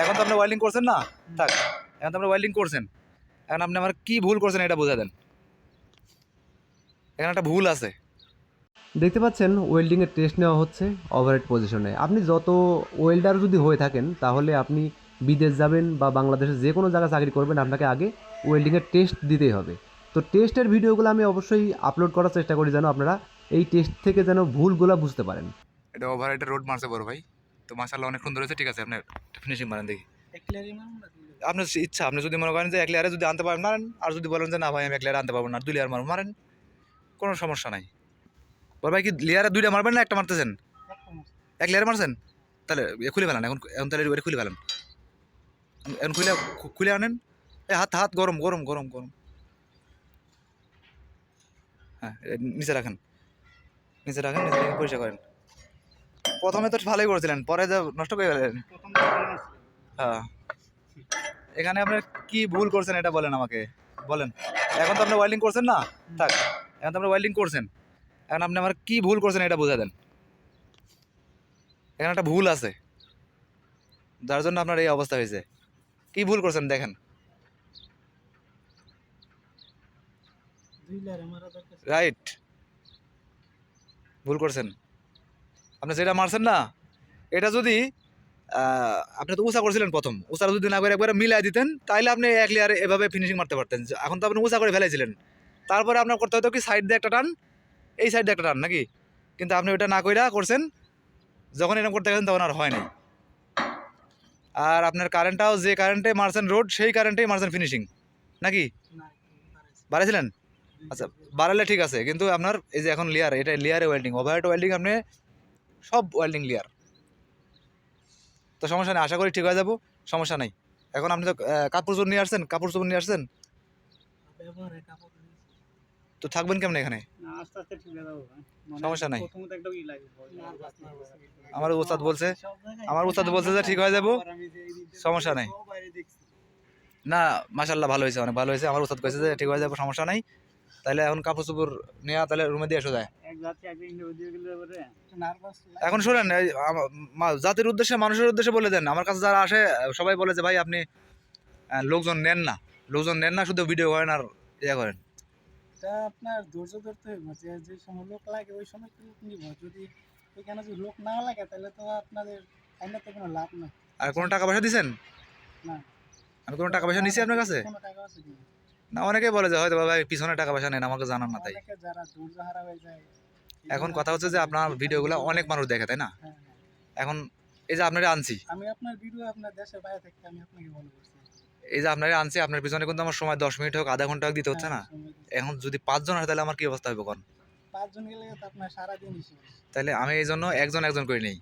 এখন তো আপনি ওয়েল্ডিং করছেন না, থাক। এখন তো আপনি ওয়েল্ডিং করছেন, এখন আপনি আমার কি ভুল করছেন এটা বোঝা দেন। এখানে একটা ভুল আছে। দেখতে পাচ্ছেন ওয়েল্ডিংয়ের টেস্ট নেওয়া হচ্ছে ওভারহেড পজিশনে। আপনি যত ওয়েল্ডার যদি হয়ে থাকেন তাহলে আপনি বিদেশ যাবেন বা বাংলাদেশের যে কোনো জায়গায় চাকরি করবেন, আপনাকে আগে ওয়েল্ডিংয়ের টেস্ট দিতেই হবে। তো টেস্টের ভিডিওগুলো আমি অবশ্যই আপলোড করার চেষ্টা করি যেন আপনারা এই টেস্ট থেকে যেন ভুলগুলো বুঝতে পারেন। এটা ওভারহেডের রোড মারছে বড় ভাই, তো মাশাআল্লাহ অনেক সুন্দর হয়েছে। ঠিক আছে, আপনি ফিনিশিং মারেন দেখি। আপনার ইচ্ছা, আপনি যদি মনে করেন যে এক লেয়ারে যদি আনতে পারেন মারেন, আর যদি বলেন যে না ভাই আমি এক লেয়ারে আনতে পারবো না, 2 লেয়ার মারবো, মারেন, কোনো সমস্যা নাই। বড় ভাই কি লেয়ারে 2টা মারবেন না একটা মারতেছেন? এক লেয়ারে মারছেন, তাহলে খুলে ফেলান। এখন এখন তাহলে এটা খুলে ফেলান। এখন খুলে আনেন। হাত হাত গরম গরম গরম গরম। হ্যাঁ, নিচে রাখেন, নিচে রাখেন, নিচে রেখে পরিষ্কার করেন। প্রথমে তো ভালোই করেছিলেন, পরে যে নষ্ট করে ফেলেন। হ্যাঁ, এখানে আপনার কি ভুল করছেন এটা বলেন আমাকে, বলেন। এখন তো আপনি ওয়েল্ডিং করছেন না, থাক। এখন তো আপনি ওয়েল্ডিং করছেন, এখন আপনি আমার কি ভুল করছেন এটা বোঝা দেন। এখানে একটা ভুল আছে, যার জন্য আপনার এই অবস্থা হয়েছে। কি ভুল করছেন দেখেন। রাইট, ভুল করছেন। আপনি যেটা মারছেন না, এটা যদি আপনি তো উঁচা করছিলেন প্রথম, উঁচা যদি না করে একবারে মিলাই দিতেন তাহলে আপনি এক লেয়ারে এভাবে ফিনিশিং মারতে পারতেন। এখন তো আপনি উঁচা করে ফেলেছিলেন, তারপরে আপনার করতে হতো কি সাইড দিয়ে একটা টান, এই সাইড দিয়ে একটা টান নাকি, কিন্তু আপনি ওইটা না কইরা করছেন। যখন এরকম করতে গেছেন তখন আর হয় নাই। আর আপনার কারেন্টটাও যে কারেন্টে মারছেন রোড, সেই কারেন্টেই মারছেন ফিনিশিং নাকি বাড়াইছিলেন? আচ্ছা, বাড়ালে ঠিক আছে, কিন্তু আপনার এই যে এখন লেয়ার, এটা লেয়ারে ওয়েল্ডিং, ওভারহেড ওয়েল্ডিং, আপনি সব ওয়েল্ডিং লেয়ার। তো সমস্যা নেই, আশা করি ঠিক হয়ে যাবো, সমস্যা নাই। এখন আপনি তো কাপড় চোপড় নিয়ে আসছেন, কাপড় চোপড় নিয়ে আসছেন, তো থাকবেন কেমন এখানে? সমস্যা নাই, আমার উস্তাদ বলছে, যে ঠিক হয়ে যাবো, সমস্যা নাই। না, মাশাআল্লাহ ভালো হয়েছে, অনেক ভালো হয়েছে। আমার উস্তাদ কইছে যে ঠিক হয়ে যাবো, সমস্যা নাই। তাহলে এখন কাপড় চোপড় নেওয়া তাহলে রুমে দিয়ে এসো যায়। এখন শোনেন, জাতির উদ্দেশ্যে, মানুষের উদ্দেশ্যে বলে দেন। আমার কাছে যারা আসে সবাই বলে যে ভাই আপনি লোকজন নেন না, লোকজন নেন না, শুধু ভিডিও করেন আর ইয়ে করেন। এটা আপনার ধৈর্য ধরতে হবে, যে যে সময় লোক লাগে ওই সময় তো লোক নিব। যদি এখানে যদি লোক না লাগে তাহলে তো আপনাদের আইনে তো কোনো লাভ নাই। আর কোনো টাকা পয়সা দিছেন? না, আমি কোনো টাকা পয়সা নিছি আপনার কাছে? কোনো টাকা আছে কি? না, অনেকেই বলে যে হয়তো ভাই পিছনে টাকা পয়সা নেন, আমাকে জানান না তাই। অনেকে যারা ধৈর্য হারা হয়ে যায়। এখন কথা হচ্ছে যে আপনার ভিডিওগুলো অনেক মানুষ দেখে, তাই না? হ্যাঁ, হ্যাঁ। এখন এই যে আপনারা আনছি, আমি আপনার ভিডিও আপনার দেশের বাইরে থেকে আমি আপনাকে ফলো করছি। এই যে আপনারা আনছি, আপনার পিছনে কিন্তু আমার সময় 10 মিনিট হোক, আধা ঘন্টা হোক দিতে হচ্ছে না। হ্যাঁ, সময় দিচ্ছি। এখন যদি 5 জন হয় তাহলে আমার কি অবস্থা হবে কোন? 5 জন গেলে তো আপনার সারাদিনই শেষ। তাহলে আমি এই জন্য একজন একজন করে নেই।